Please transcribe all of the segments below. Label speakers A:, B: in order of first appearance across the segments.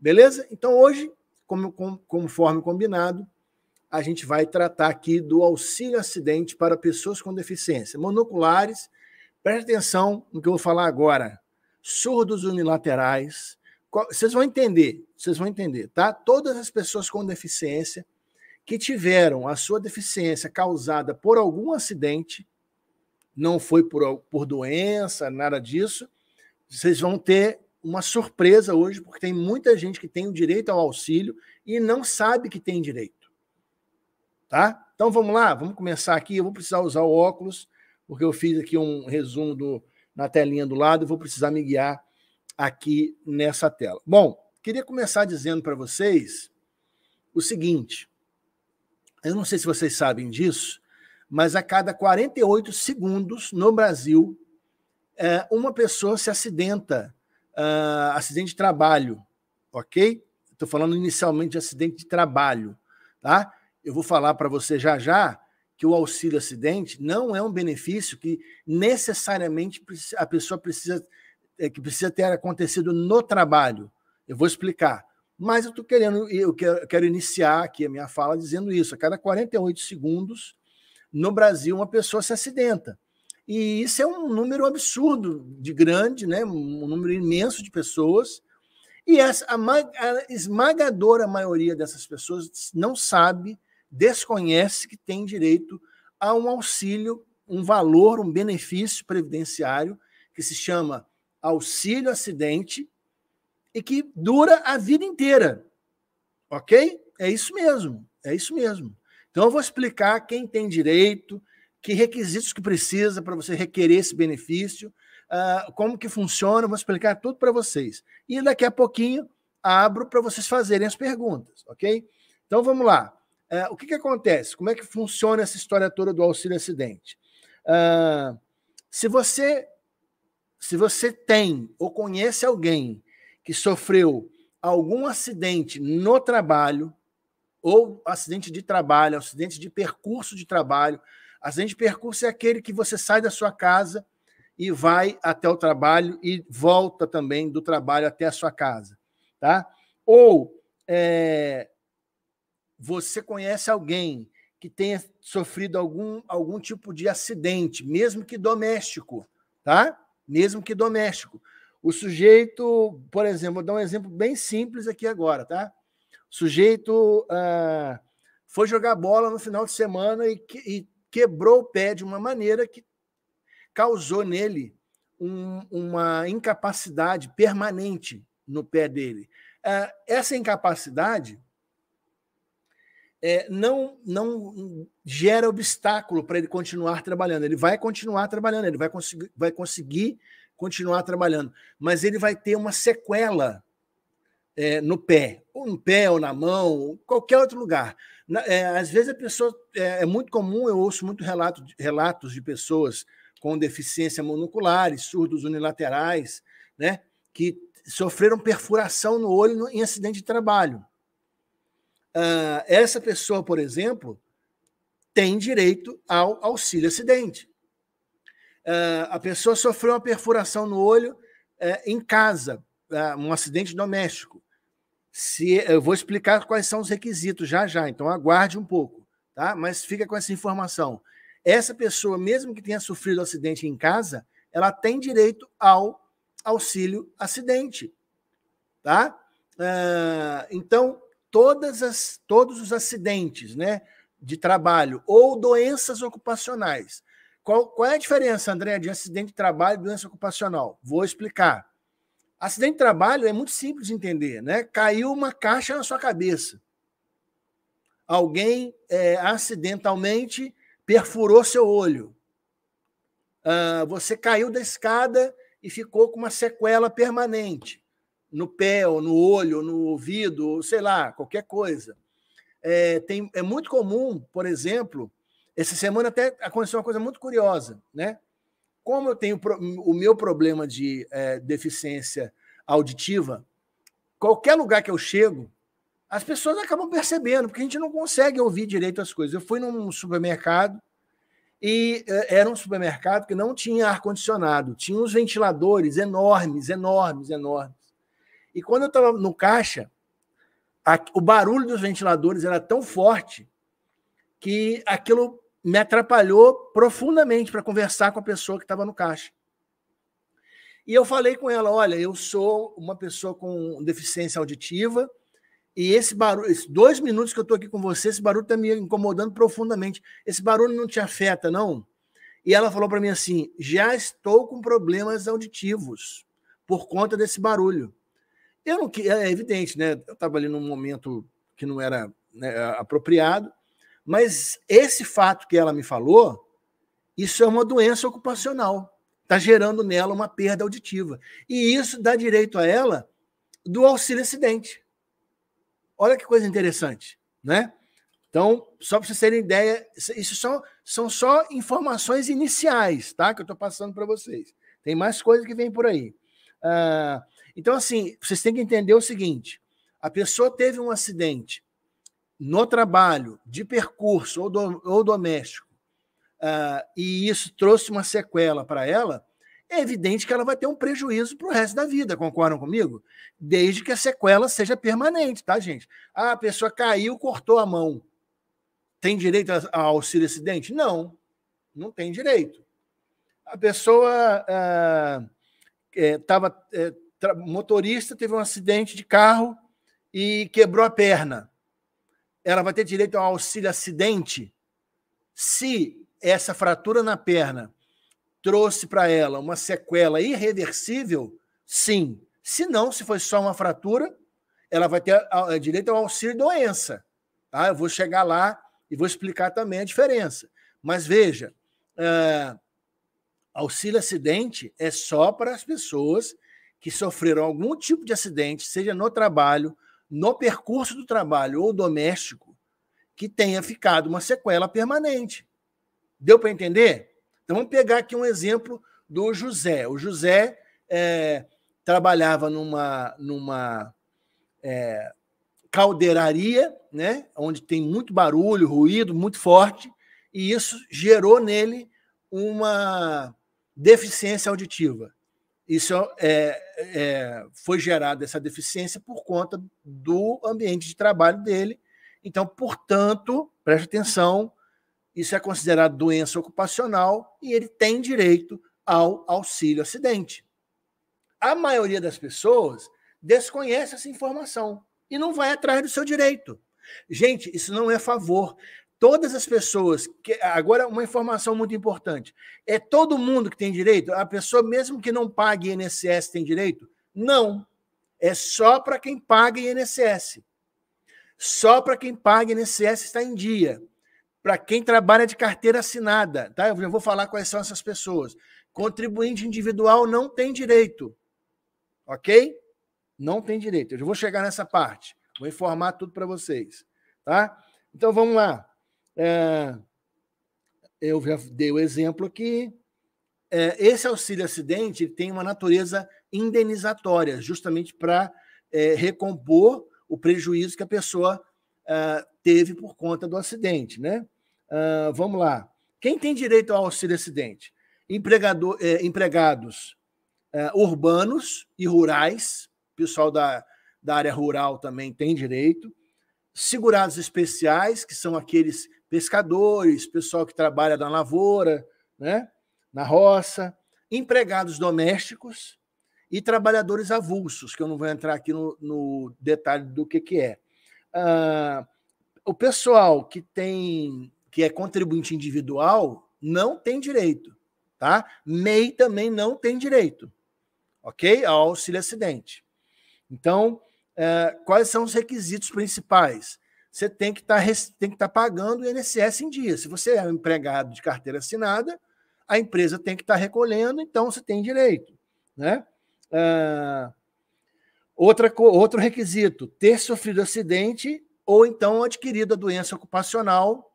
A: Beleza? Então, hoje, conforme combinado, a gente vai tratar aqui do auxílio acidente para pessoas com deficiência. Monoculares, preste atenção no que eu vou falar agora. Surdos unilaterais, vocês vão entender, tá? Todas as pessoas com deficiência que tiveram a sua deficiência causada por algum acidente, não foi por doença, nada disso, vocês vão ter uma surpresa hoje, porque tem muita gente que tem o direito ao auxílio e não sabe que tem direito. Tá? Então vamos lá, vamos começar aqui. Eu vou precisar usar o óculos, porque eu fiz aqui um resumo na telinha do lado e vou precisar me guiar aqui nessa tela. Bom, queria começar dizendo para vocês o seguinte. Eu não sei se vocês sabem disso, mas a cada 48 segundos no Brasil, uma pessoa se acidenta, acidente de trabalho, ok? Estou falando inicialmente de acidente de trabalho, tá? Eu vou falar para você já que o auxílio acidente não é um benefício que necessariamente a pessoa precisa ter acontecido no trabalho. Eu vou explicar. Mas eu quero iniciar aqui a minha fala dizendo isso. A cada 48 segundos, no Brasil, uma pessoa se acidenta. E isso é um número absurdo de grande, né? Um número imenso de pessoas. E a esmagadora maioria dessas pessoas não sabe, desconhece que tem direito a um auxílio, um valor, um benefício previdenciário que se chama auxílio acidente e que dura a vida inteira. Ok? É isso mesmo. Então eu vou explicar quem tem direito, que requisitos que precisa para você requerer esse benefício, como que funciona, eu vou explicar tudo para vocês. E daqui a pouquinho abro para vocês fazerem as perguntas, ok? Então vamos lá. O que acontece? Como é que funciona essa história toda do auxílio acidente? Se você tem ou conhece alguém que sofreu algum acidente no trabalho, ou acidente de trabalho, acidente de percurso de trabalho. Acidente de percurso é aquele que você sai da sua casa e vai até o trabalho e volta também do trabalho até a sua casa. Tá? Ou você conhece alguém que tenha sofrido algum tipo de acidente, mesmo que doméstico, tá? Mesmo que doméstico. O sujeito, por exemplo, vou dar um exemplo bem simples aqui agora, tá? O sujeito foi jogar bola no final de semana e quebrou o pé de uma maneira que causou nele uma incapacidade permanente no pé dele. Essa incapacidade não gera obstáculo para ele continuar trabalhando. Ele vai continuar trabalhando, ele vai conseguir continuar trabalhando, mas ele vai ter uma sequela no pé, ou na mão, ou qualquer outro lugar. Às vezes a pessoa, é muito comum, eu ouço muito relatos de pessoas com deficiência monoculares, surdos unilaterais, né, que sofreram perfuração no olho em acidente de trabalho. Essa pessoa, por exemplo, tem direito ao auxílio acidente. A pessoa sofreu uma perfuração no olho em casa, um acidente doméstico. Eu vou explicar quais são os requisitos já, então aguarde um pouco, tá? Mas fica com essa informação. Essa pessoa, mesmo que tenha sofrido acidente em casa, ela tem direito ao auxílio acidente, tá? Então, todos os acidentes, né, de trabalho ou doenças ocupacionais. Qual é a diferença, André, de acidente de trabalho e doença ocupacional? Vou explicar. Acidente de trabalho é muito simples de entender, né? Caiu uma caixa na sua cabeça. Alguém acidentalmente perfurou seu olho. Você caiu da escada e ficou com uma sequela permanente no pé, ou no olho, ou no ouvido, ou sei lá, qualquer coisa. É muito comum, por exemplo, essa semana até aconteceu uma coisa muito curiosa, né? Como eu tenho o meu problema de deficiência auditiva, qualquer lugar que eu chego, as pessoas acabam percebendo, porque a gente não consegue ouvir direito as coisas. Eu fui num supermercado e era um supermercado que não tinha ar-condicionado, tinha uns ventiladores enormes. E quando eu estava no caixa, o barulho dos ventiladores era tão forte que aquilo me atrapalhou profundamente para conversar com a pessoa que estava no caixa. E eu falei com ela, olha, eu sou uma pessoa com deficiência auditiva e esse barulho, esses 2 minutos que eu estou aqui com você, esse barulho está me incomodando profundamente. Esse barulho não te afeta, não? E ela falou para mim assim, já estou com problemas auditivos por conta desse barulho. Eu não, é evidente, né? Eu estava ali num momento que não era, né, apropriado, mas esse fato que ela me falou, isso é uma doença ocupacional. Está gerando nela uma perda auditiva. E isso dá direito a ela do auxílio-acidente. Olha que coisa interessante, né? Então, só para vocês terem ideia, isso são só informações iniciais, tá? Que eu estou passando para vocês. Tem mais coisas que vem por aí. Então, assim, vocês têm que entender o seguinte: a pessoa teve um acidente no trabalho, de percurso ou doméstico, e isso trouxe uma sequela para ela, é evidente que ela vai ter um prejuízo para o resto da vida, concordam comigo? Desde que a sequela seja permanente, tá, gente? A pessoa caiu, cortou a mão. Tem direito a auxílio-acidente? Não, não tem direito. A pessoa motorista teve um acidente de carro e quebrou a perna. Ela vai ter direito ao auxílio-acidente se essa fratura na perna trouxe para ela uma sequela irreversível? Sim. Se não, se foi só uma fratura, ela vai ter direito ao auxílio-doença. Tá? Eu vou chegar lá e vou explicar também a diferença. Mas veja, auxílio-acidente é só para as pessoas que sofreram algum tipo de acidente, seja no trabalho, no percurso do trabalho ou doméstico, que tenha ficado uma sequela permanente. Deu para entender? Então, vamos pegar aqui um exemplo do José. O José trabalhava numa caldeiraria, né, onde tem muito barulho, ruído muito forte, e isso gerou nele uma deficiência auditiva. Isso foi gerada essa deficiência por conta do ambiente de trabalho dele. Então, portanto, preste atenção, isso é considerado doença ocupacional e ele tem direito ao auxílio-acidente. A maioria das pessoas desconhece essa informação e não vai atrás do seu direito. Gente, isso não é favor. Todas as pessoas... Agora, uma informação muito importante. É todo mundo que tem direito? A pessoa, mesmo que não pague INSS, tem direito? Não. É só para quem paga INSS. Só para quem paga INSS está em dia. Para quem trabalha de carteira assinada. Tá? Eu já vou falar quais são essas pessoas. Contribuinte individual não tem direito. Ok? Não tem direito. Eu já vou chegar nessa parte. Vou informar tudo para vocês. Tá? Então, vamos lá. Eu já dei o exemplo aqui. Esse auxílio-acidente tem uma natureza indenizatória, justamente para recompor o prejuízo que a pessoa teve por conta do acidente. Né? Vamos lá. Quem tem direito ao auxílio-acidente? Empregados urbanos e rurais, pessoal da área rural também tem direito. Segurados especiais, que são aqueles pescadores, pessoal que trabalha na lavoura, né, na roça, empregados domésticos e trabalhadores avulsos, que eu não vou entrar aqui no detalhe do que é. O pessoal que é contribuinte individual não tem direito, tá? MEI também não tem direito, ok? Ao auxílio-acidente. Então, quais são os requisitos principais? Você tem que estar pagando o INSS em dia. Se você é um empregado de carteira assinada, a empresa tem que estar recolhendo, então você tem direito. Né? Outro requisito, ter sofrido acidente ou então adquirido a doença ocupacional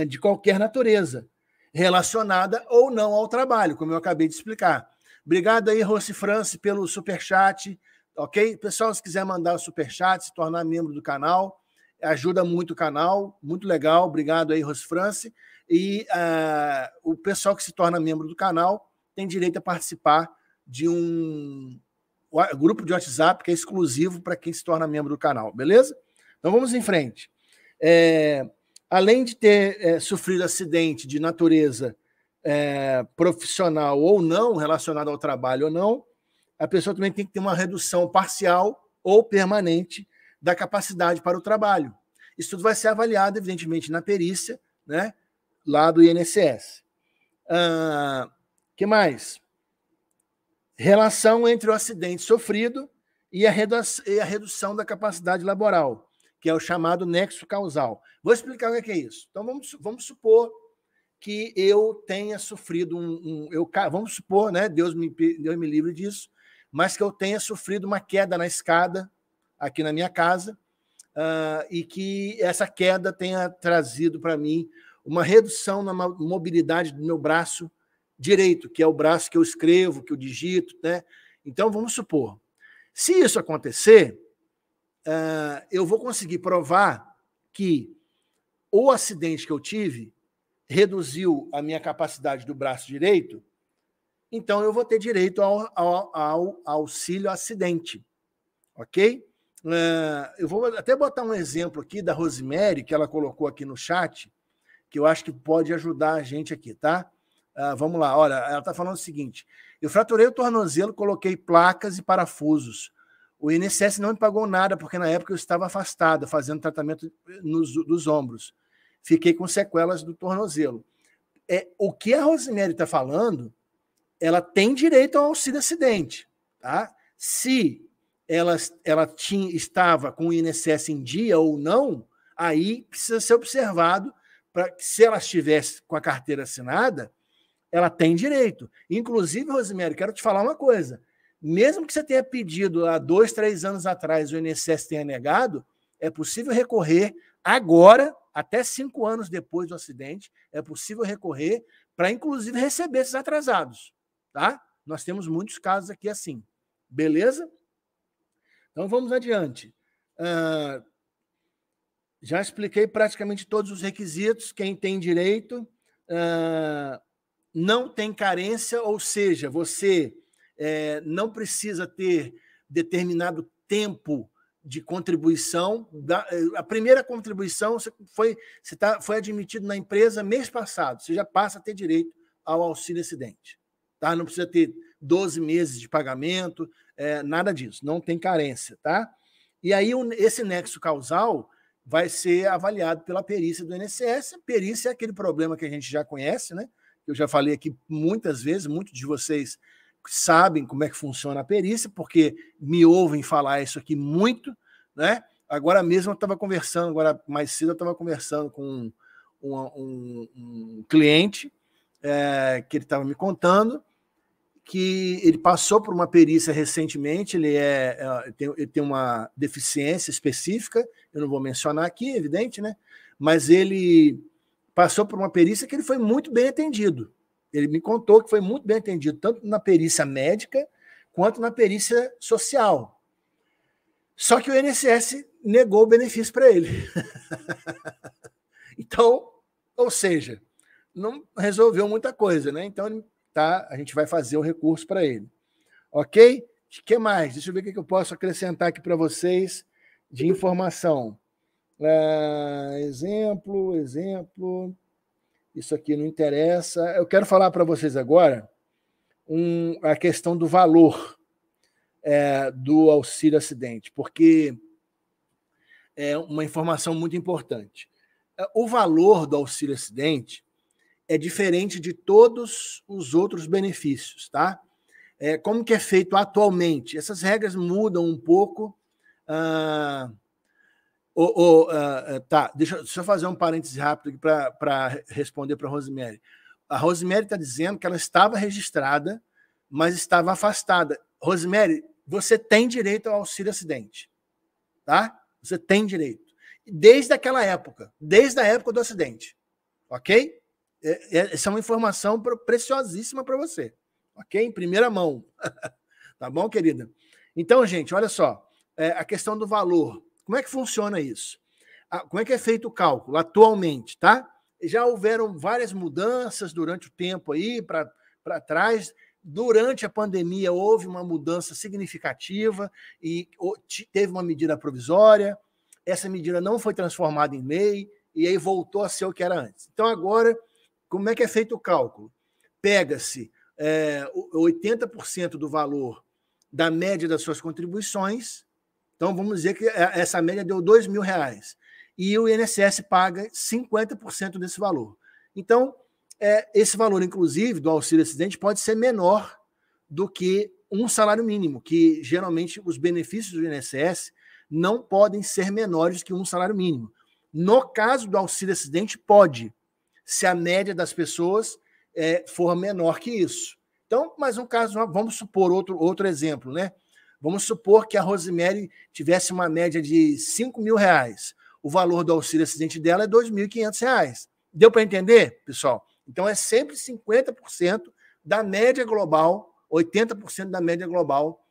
A: de qualquer natureza, relacionada ou não ao trabalho, como eu acabei de explicar. Obrigado aí, Rossi France, pelo superchat. Ok? Pessoal, se quiser mandar o superchat, se tornar membro do canal, ajuda muito o canal, muito legal. Obrigado aí, Rossi France. E o pessoal que se torna membro do canal tem direito a participar de um o grupo de WhatsApp que é exclusivo para quem se torna membro do canal, beleza? Então vamos em frente. Além de ter sofrido acidente de natureza profissional ou não, relacionado ao trabalho ou não, a pessoa também tem que ter uma redução parcial ou permanente da capacidade para o trabalho. Isso tudo vai ser avaliado, evidentemente, na perícia, né, lá do INSS. Que mais? Relação entre o acidente sofrido e a redução da capacidade laboral, que é o chamado nexo causal. Vou explicar o que é isso. Então, vamos supor que eu tenha sofrido vamos supor, né, Deus me livre disso, mas que eu tenha sofrido uma queda na escada aqui na minha casa, e que essa queda tenha trazido para mim uma redução na mobilidade do meu braço direito, que é o braço que eu escrevo, que eu digito, né? Então, vamos supor, se isso acontecer, eu vou conseguir provar que o acidente que eu tive reduziu a minha capacidade do braço direito, então eu vou ter direito ao auxílio acidente, ok? Eu vou até botar um exemplo aqui da Rosemary, que ela colocou aqui no chat, que eu acho que pode ajudar a gente aqui, tá? Vamos lá, olha, ela está falando o seguinte: eu fraturei o tornozelo, coloquei placas e parafusos. O INSS não me pagou nada, porque na época eu estava afastada, fazendo tratamento dos ombros. Fiquei com sequelas do tornozelo. O que a Rosemary está falando, ela tem direito ao auxílio acidente, tá? Se ela estava com o INSS em dia ou não, aí precisa ser observado para que, se ela estivesse com a carteira assinada, ela tem direito. Inclusive, Rosemary, quero te falar uma coisa. Mesmo que você tenha pedido há 2, 3 anos atrás, o INSS tenha negado, é possível recorrer agora, até 5 anos depois do acidente, é possível recorrer para, inclusive, receber esses atrasados. Tá? Nós temos muitos casos aqui assim. Beleza? Então, vamos adiante. Já expliquei praticamente todos os requisitos. Quem tem direito não tem carência, ou seja, você não precisa ter determinado tempo de contribuição. A primeira contribuição foi admitido na empresa mês passado. Você já passa a ter direito ao auxílio acidente. Tá? Não precisa ter 12 meses de pagamento, nada disso. Não tem carência. Tá? E aí esse nexo causal vai ser avaliado pela perícia do INSS. A perícia é aquele problema que a gente já conhece, né? Eu já falei aqui muitas vezes, muitos de vocês sabem como é que funciona a perícia, porque me ouvem falar isso aqui muito, né? Agora mesmo eu estava conversando, agora mais cedo eu estava conversando com um cliente que ele estava me contando que ele passou por uma perícia recentemente, ele tem uma deficiência específica, eu não vou mencionar aqui, é evidente, né? Mas ele passou por uma perícia que ele foi muito bem atendido. Ele me contou que foi muito bem atendido, tanto na perícia médica quanto na perícia social. Só que o INSS negou o benefício para ele. Então, ou seja, não resolveu muita coisa, né? Então, a gente vai fazer o recurso para ele. Ok? O que mais? Deixa eu ver o que eu posso acrescentar aqui para vocês de informação. Exemplo. Isso aqui não interessa. Eu quero falar para vocês agora a questão do valor do auxílio acidente, porque é uma informação muito importante. O valor do auxílio acidente é diferente de todos os outros benefícios, tá? Como que é feito atualmente? Essas regras mudam um pouco. Tá, deixa eu fazer um parêntese rápido para responder para a Rosemary. A Rosemary está dizendo que ela estava registrada, mas estava afastada. Rosemary, você tem direito ao auxílio acidente, tá? Você tem direito. Desde aquela época, desde a época do acidente, ok? Essa é uma informação preciosíssima para você, ok? Em primeira mão. Tá bom, querida? Então, gente, olha só, a questão do valor. Como é que funciona isso? Como é que é feito o cálculo atualmente, tá? Já houveram várias mudanças durante o tempo aí para trás. durante a pandemia houve uma mudança significativa e teve uma medida provisória, essa medida não foi transformada em lei e aí voltou a ser o que era antes. Então, agora, como é que é feito o cálculo? Pega-se 80% do valor da média das suas contribuições, então vamos dizer que essa média deu R$2.000, e o INSS paga 50% desse valor. Então, esse valor, inclusive, do auxílio-acidente pode ser menor do que um salário mínimo, que geralmente os benefícios do INSS não podem ser menores que um salário mínimo. No caso do auxílio-acidente, pode, se a média das pessoas for menor que isso. Então, mas um caso, vamos supor outro exemplo, né? Vamos supor que a Rosemary tivesse uma média de R$5.000. O valor do auxílio-acidente dela é R$2.500. Deu para entender, pessoal? Então, é sempre 50% da média global, 80% da média global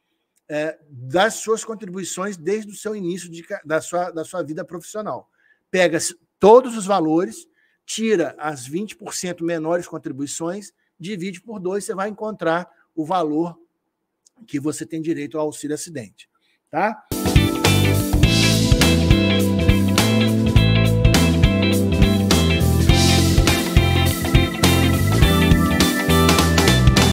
A: das suas contribuições desde o seu início da sua vida profissional. Pega todos os valores, tira as 20% menores contribuições, divide por 2, você vai encontrar o valor que você tem direito ao auxílio-acidente. Tá?